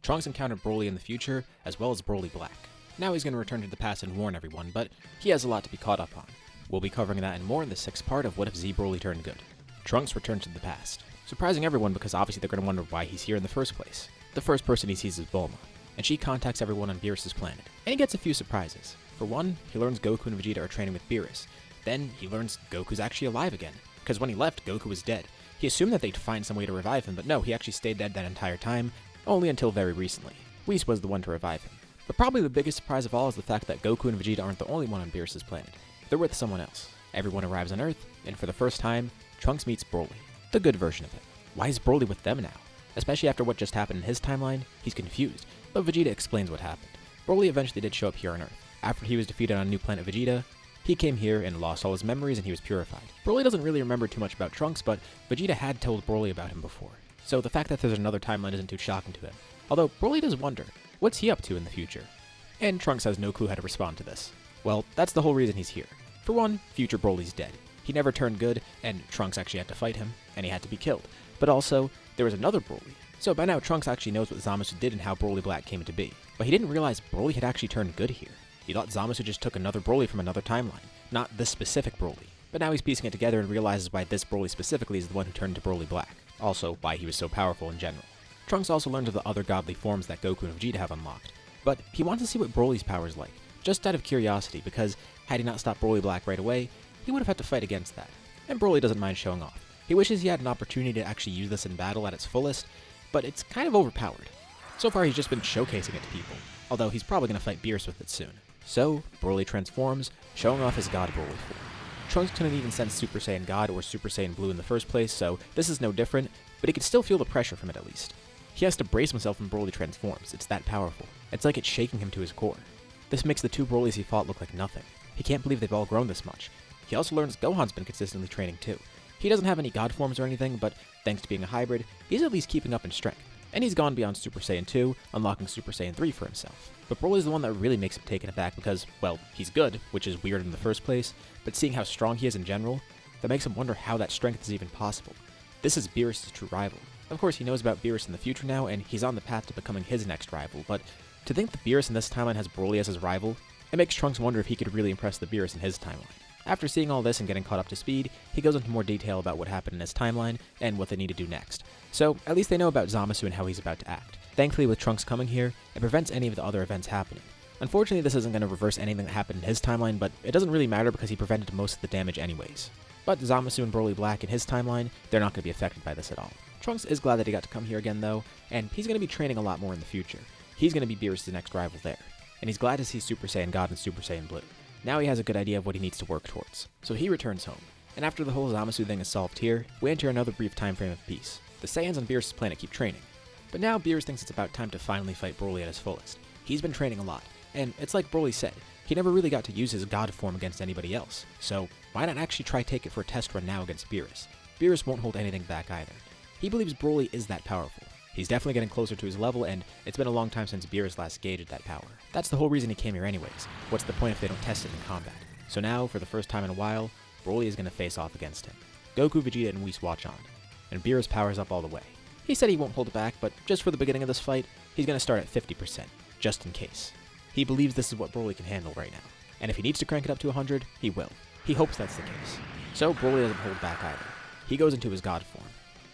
Trunks encountered Broly in the future, as well as Broly Black. Now he's going to return to the past and warn everyone, but he has a lot to be caught up on. We'll be covering that and more in the 6th part of What If Z Broly Turned Good. Trunks returns to the past, surprising everyone because obviously they're going to wonder why he's here in the first place. The first person he sees is Bulma, and she contacts everyone on Beerus' planet, and he gets a few surprises. For one, he learns Goku and Vegeta are training with Beerus. Then he learns Goku's actually alive again, because when he left, Goku was dead. He assumed that they'd find some way to revive him, but no, he actually stayed dead that entire time, only until very recently. Whis was the one to revive him. But probably the biggest surprise of all is the fact that Goku and Vegeta aren't the only one on Beerus' planet. They're with someone else. Everyone arrives on Earth, and for the first time, Trunks meets Broly, the good version of him. Why is Broly with them now? Especially after what just happened in his timeline, he's confused, but Vegeta explains what happened. Broly eventually did show up here on Earth. After he was defeated on new planet Vegeta, he came here and lost all his memories and he was purified. Broly doesn't really remember too much about Trunks, but Vegeta had told Broly about him before. So the fact that there's another timeline isn't too shocking to him. Although Broly does wonder, what's he up to in the future? And Trunks has no clue how to respond to this. Well, that's the whole reason he's here. For one, future Broly's dead. He never turned good, and Trunks actually had to fight him, and he had to be killed. But also, there was another Broly. So by now, Trunks actually knows what Zamasu did and how Broly Black came to be. But he didn't realize Broly had actually turned good here. He thought Zamasu just took another Broly from another timeline, not this specific Broly. But now he's piecing it together and realizes why this Broly specifically is the one who turned to Broly Black. Also, why he was so powerful in general. Trunks also learns of the other godly forms that Goku and Vegeta have unlocked. But he wants to see what Broly's power is like, just out of curiosity, because had he not stopped Broly Black right away, he would have had to fight against that. And Broly doesn't mind showing off. He wishes he had an opportunity to actually use this in battle at its fullest, but it's kind of overpowered. So far he's just been showcasing it to people, although he's probably going to fight Beerus with it soon. So, Broly transforms, showing off his God Broly form. Trunks couldn't even sense Super Saiyan God or Super Saiyan Blue in the first place, so this is no different, but he could still feel the pressure from it at least. He has to brace himself when Broly transforms, it's that powerful. It's like it's shaking him to his core. This makes the two Brolys he fought look like nothing. He can't believe they've all grown this much. He also learns Gohan's been consistently training too. He doesn't have any God forms or anything, but thanks to being a hybrid, he's at least keeping up in strength. And he's gone beyond Super Saiyan 2, unlocking Super Saiyan 3 for himself. But Broly's the one that really makes him taken aback because, well, he's good, which is weird in the first place, but seeing how strong he is in general, that makes him wonder how that strength is even possible. This is Beerus' true rival. Of course, he knows about Beerus in the future now, and he's on the path to becoming his next rival, but to think that Beerus in this timeline has Broly as his rival, it makes Trunks wonder if he could really impress the Beerus in his timeline. After seeing all this and getting caught up to speed, he goes into more detail about what happened in his timeline and what they need to do next. So, at least they know about Zamasu and how he's about to act. Thankfully, with Trunks coming here, it prevents any of the other events happening. Unfortunately, this isn't going to reverse anything that happened in his timeline, but it doesn't really matter because he prevented most of the damage anyways. But Zamasu and Broly Black in his timeline, they're not going to be affected by this at all. Trunks is glad that he got to come here again though, and he's going to be training a lot more in the future. He's going to be Beerus' next rival there. And he's glad to see Super Saiyan God and Super Saiyan Blue. Now he has a good idea of what he needs to work towards. So he returns home. And after the whole Zamasu thing is solved here, we enter another brief time frame of peace. The Saiyans on Beerus' planet keep training. But now Beerus thinks it's about time to finally fight Broly at his fullest. He's been training a lot, and it's like Broly said, he never really got to use his God form against anybody else. So why not actually try take it for a test run now against Beerus? Beerus won't hold anything back either. He believes Broly is that powerful. He's definitely getting closer to his level, and it's been a long time since Beerus last gauged that power. That's the whole reason he came here anyways. What's the point if they don't test it in combat? So now, for the first time in a while, Broly is going to face off against him. Goku, Vegeta, and Whis watch on, and Beerus powers up all the way. He said he won't hold it back, but just for the beginning of this fight, he's going to start at 50%, just in case. He believes this is what Broly can handle right now, and if he needs to crank it up to 100, he will. He hopes that's the case. So Broly doesn't hold back either. He goes into his God form,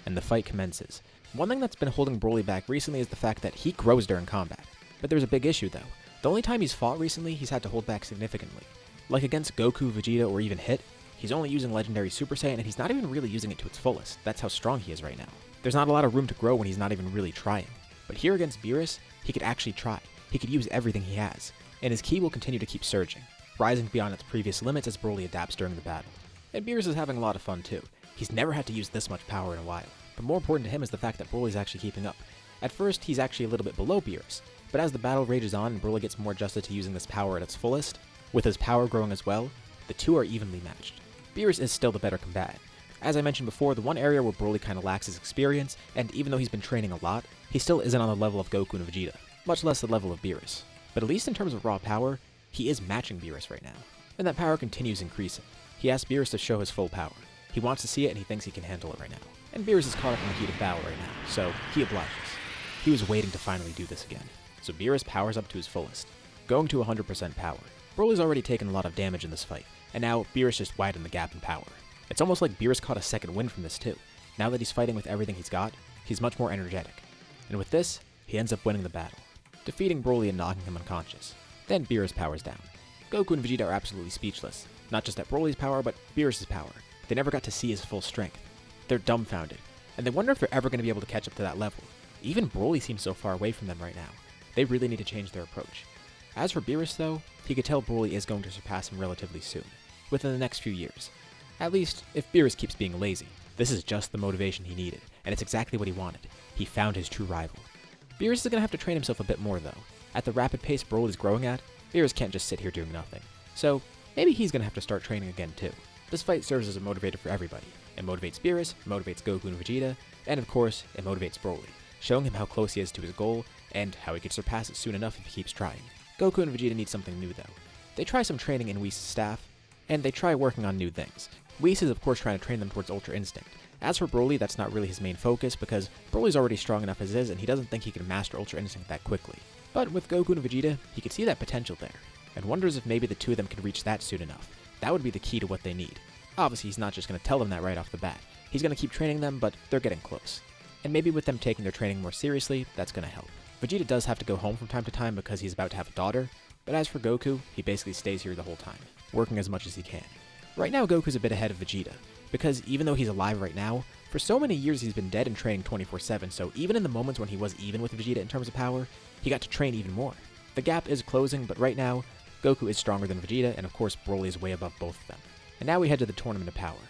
and the fight commences. One thing that's been holding Broly back recently is the fact that he grows during combat. But there's a big issue though. The only time he's fought recently, he's had to hold back significantly. Like against Goku, Vegeta, or even Hit, he's only using Legendary Super Saiyan and he's not even really using it to its fullest. That's how strong he is right now. There's not a lot of room to grow when he's not even really trying. But here against Beerus, he could actually try. He could use everything he has. And his ki will continue to keep surging, rising beyond its previous limits as Broly adapts during the battle. And Beerus is having a lot of fun too. He's never had to use this much power in a while. But more important to him is the fact that Broly's actually keeping up. At first, he's actually a little bit below Beerus, but as the battle rages on and Broly gets more adjusted to using this power at its fullest, with his power growing as well, the two are evenly matched. Beerus is still the better combatant. As I mentioned before, the one area where Broly kinda lacks his experience, and even though he's been training a lot, he still isn't on the level of Goku and Vegeta, much less the level of Beerus. But at least in terms of raw power, he is matching Beerus right now, and that power continues increasing. He asks Beerus to show his full power. He wants to see it and he thinks he can handle it right now. And Beerus is caught up in the heat of battle right now, so he obliges. He was waiting to finally do this again. So Beerus powers up to his fullest, going to 100% power. Broly's already taken a lot of damage in this fight, and now Beerus just widened the gap in power. It's almost like Beerus caught a second wind from this too. Now that he's fighting with everything he's got, he's much more energetic. And with this, he ends up winning the battle, defeating Broly and knocking him unconscious. Then Beerus powers down. Goku and Vegeta are absolutely speechless, not just at Broly's power, but Beerus' power. They never got to see his full strength. They're dumbfounded, and they wonder if they're ever going to be able to catch up to that level. Even Broly seems so far away from them right now. They really need to change their approach. As for Beerus though, he could tell Broly is going to surpass him relatively soon, within the next few years. At least, if Beerus keeps being lazy. This is just the motivation he needed, and it's exactly what he wanted. He found his true rival. Beerus is going to have to train himself a bit more though. At the rapid pace Broly is growing at, Beerus can't just sit here doing nothing. So, maybe he's going to have to start training again too. This fight serves as a motivator for everybody. It motivates Beerus, motivates Goku and Vegeta, and of course, it motivates Broly, showing him how close he is to his goal, and how he could surpass it soon enough if he keeps trying. Goku and Vegeta need something new though. They try some training in Whis' staff, and they try working on new things. Whis is of course trying to train them towards Ultra Instinct. As for Broly, that's not really his main focus, because Broly's already strong enough as is, and he doesn't think he can master Ultra Instinct that quickly. But with Goku and Vegeta, he could see that potential there, and wonders if maybe the two of them can reach that soon enough. That would be the key to what they need. Obviously, he's not just going to tell them that right off the bat. He's going to keep training them, but they're getting close. And maybe with them taking their training more seriously, that's going to help. Vegeta does have to go home from time to time because he's about to have a daughter, but as for Goku, he basically stays here the whole time, working as much as he can. Right now, Goku's a bit ahead of Vegeta, because even though he's alive right now, for so many years he's been dead and training 24/7, so even in the moments when he was even with Vegeta in terms of power, he got to train even more. The gap is closing, but right now, Goku is stronger than Vegeta, and of course Broly is way above both of them. And now we head to the Tournament of Power.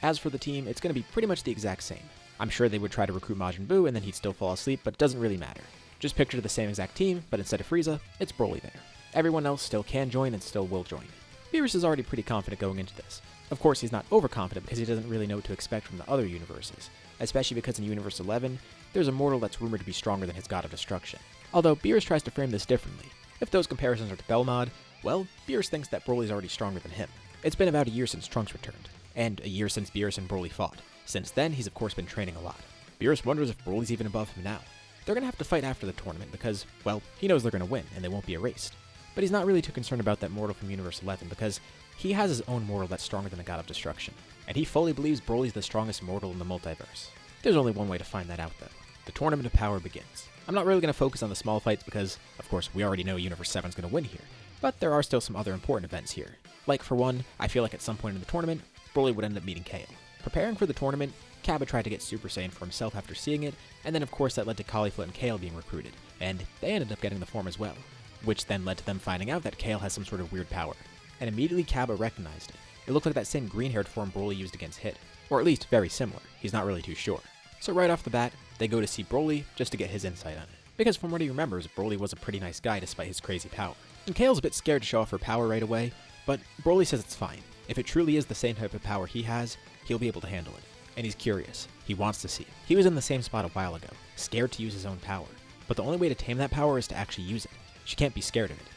As for the team, it's going to be pretty much the exact same. I'm sure they would try to recruit Majin Buu and then he'd still fall asleep, but it doesn't really matter. Just picture the same exact team, but instead of Frieza, it's Broly there. Everyone else still can join and still will join. Beerus is already pretty confident going into this. Of course, he's not overconfident because he doesn't really know what to expect from the other universes, especially because in Universe 11, there's a mortal that's rumored to be stronger than his God of Destruction. Although Beerus tries to frame this differently. If those comparisons are to Belmod, well, Beerus thinks that Broly's already stronger than him. It's been about a year since Trunks returned, and a year since Beerus and Broly fought. Since then, he's of course been training a lot. Beerus wonders if Broly's even above him now. They're going to have to fight after the tournament because, well, he knows they're going to win and they won't be erased. But he's not really too concerned about that mortal from Universe 11 because he has his own mortal that's stronger than the God of Destruction, and he fully believes Broly's the strongest mortal in the multiverse. There's only one way to find that out though. The Tournament of Power begins. I'm not really going to focus on the small fights because, of course, we already know Universe 7's going to win here, but there are still some other important events here. Like, for one, I feel like at some point in the tournament, Broly would end up meeting Kale. Preparing for the tournament, Cabba tried to get Super Saiyan for himself after seeing it, and then of course that led to Caulifla and Kale being recruited, and they ended up getting the form as well, which then led to them finding out that Kale has some sort of weird power. And immediately Cabba recognized it. It looked like that same green-haired form Broly used against Hit, or at least very similar, he's not really too sure. So right off the bat, they go to see Broly just to get his insight on it. Because from what he remembers, Broly was a pretty nice guy despite his crazy power. And Kale's a bit scared to show off her power right away, but Broly says it's fine. If it truly is the same type of power he has, he'll be able to handle it. And he's curious. He wants to see it. He was in the same spot a while ago, scared to use his own power. But the only way to tame that power is to actually use it. She can't be scared of it.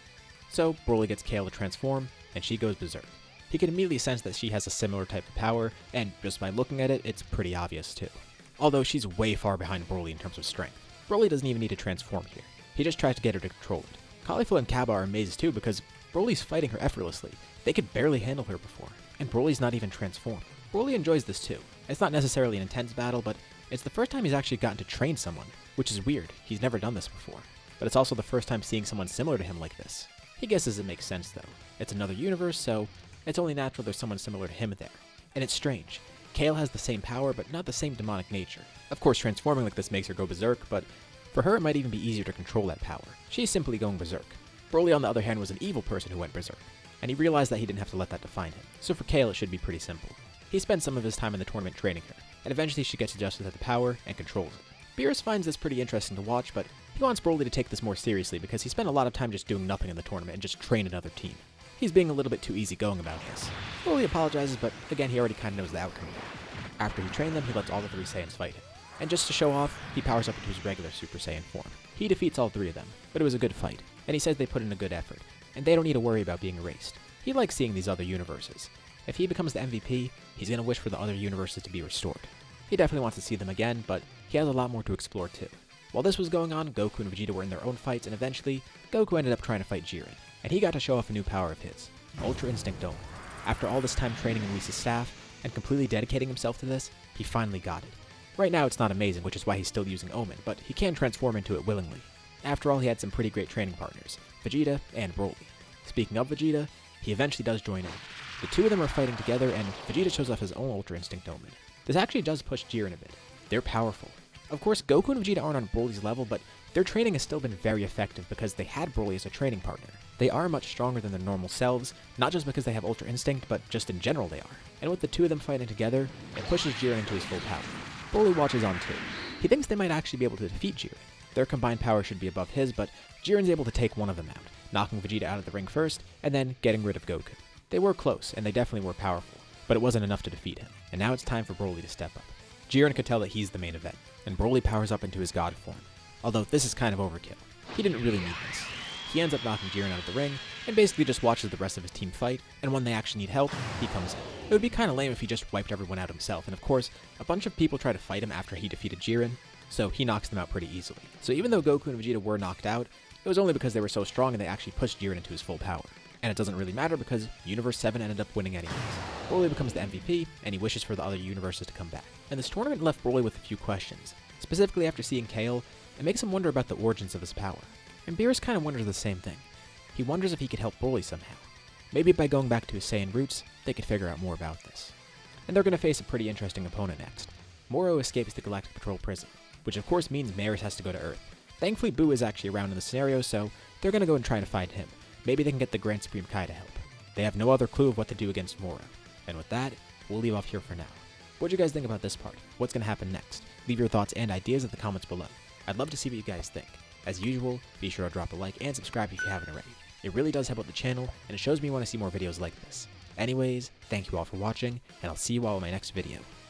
So Broly gets Kale to transform, and she goes berserk. He can immediately sense that she has a similar type of power, and just by looking at it, it's pretty obvious too. Although she's way far behind Broly in terms of strength. Broly doesn't even need to transform here. He just tries to get her to control it. Caulifla and Cabba are amazed too because Broly's fighting her effortlessly. They could barely handle her before, and Broly's not even transformed. Broly enjoys this too. It's not necessarily an intense battle, but it's the first time he's actually gotten to train someone, which is weird. He's never done this before. But it's also the first time seeing someone similar to him like this. He guesses it makes sense though. It's another universe, so it's only natural there's someone similar to him there. And it's strange. Kale has the same power, but not the same demonic nature. Of course, transforming like this makes her go berserk, but for her it might even be easier to control that power. She's simply going berserk. Broly, on the other hand, was an evil person who went berserk, and he realized that he didn't have to let that define him. So for Kale, it should be pretty simple. He spends some of his time in the tournament training her, and eventually she gets adjusted to the power and controls it. Beerus finds this pretty interesting to watch, but he wants Broly to take this more seriously because he spent a lot of time just doing nothing in the tournament and just train another team. He's being a little bit too easygoing about this. Broly apologizes, but again, he already kind of knows the outcome. After he trained them, he lets all the three Saiyans fight him. And just to show off, he powers up into his regular Super Saiyan form. He defeats all three of them, but it was a good fight, and he says they put in a good effort, and they don't need to worry about being erased. He likes seeing these other universes. If he becomes the MVP, he's going to wish for the other universes to be restored. He definitely wants to see them again, but he has a lot more to explore too. While this was going on, Goku and Vegeta were in their own fights, and eventually, Goku ended up trying to fight Jiren, and he got to show off a new power of his, Ultra Instinct Omen. After all this time training in Whis' staff, and completely dedicating himself to this, he finally got it. Right now it's not amazing, which is why he's still using Omen, but he can transform into it willingly. After all, he had some pretty great training partners, Vegeta and Broly. Speaking of Vegeta, he eventually does join in. The two of them are fighting together, and Vegeta shows off his own Ultra Instinct Omen. This actually does push Jiren a bit. They're powerful. Of course, Goku and Vegeta aren't on Broly's level, but their training has still been very effective because they had Broly as a training partner. They are much stronger than their normal selves, not just because they have Ultra Instinct, but just in general they are. And with the two of them fighting together, it pushes Jiren into his full power. Broly watches on too. He thinks they might actually be able to defeat Jiren. Their combined power should be above his, but Jiren's able to take one of them out, knocking Vegeta out of the ring first, and then getting rid of Goku. They were close, and they definitely were powerful, but it wasn't enough to defeat him, and now it's time for Broly to step up. Jiren could tell that he's the main event, and Broly powers up into his god form. Although this is kind of overkill. He didn't really need this. He ends up knocking Jiren out of the ring, and basically just watches the rest of his team fight, and when they actually need help, he comes in. It would be kind of lame if he just wiped everyone out himself, and of course, a bunch of people try to fight him after he defeated Jiren, so he knocks them out pretty easily. So even though Goku and Vegeta were knocked out, it was only because they were so strong and they actually pushed Jiren into his full power. And it doesn't really matter because Universe 7 ended up winning anyways. Broly becomes the MVP, and he wishes for the other universes to come back. And this tournament left Broly with a few questions. Specifically after seeing Kale, it makes him wonder about the origins of his power. And Beerus kind of wonders the same thing. He wonders if he could help Broly somehow. Maybe by going back to his Saiyan roots, they could figure out more about this. And they're going to face a pretty interesting opponent next. Moro escapes the Galactic Patrol prison, which of course means Maris has to go to Earth. Thankfully, Boo is actually around in the scenario, so they're going to go and try to find him. Maybe they can get the Grand Supreme Kai to help. They have no other clue of what to do against Moro. And with that, we'll leave off here for now. What do you guys think about this part? What's going to happen next? Leave your thoughts and ideas in the comments below. I'd love to see what you guys think. As usual, be sure to drop a like and subscribe if you haven't already. It really does help out the channel, and it shows me you want to see more videos like this. Anyways, thank you all for watching, and I'll see you all in my next video.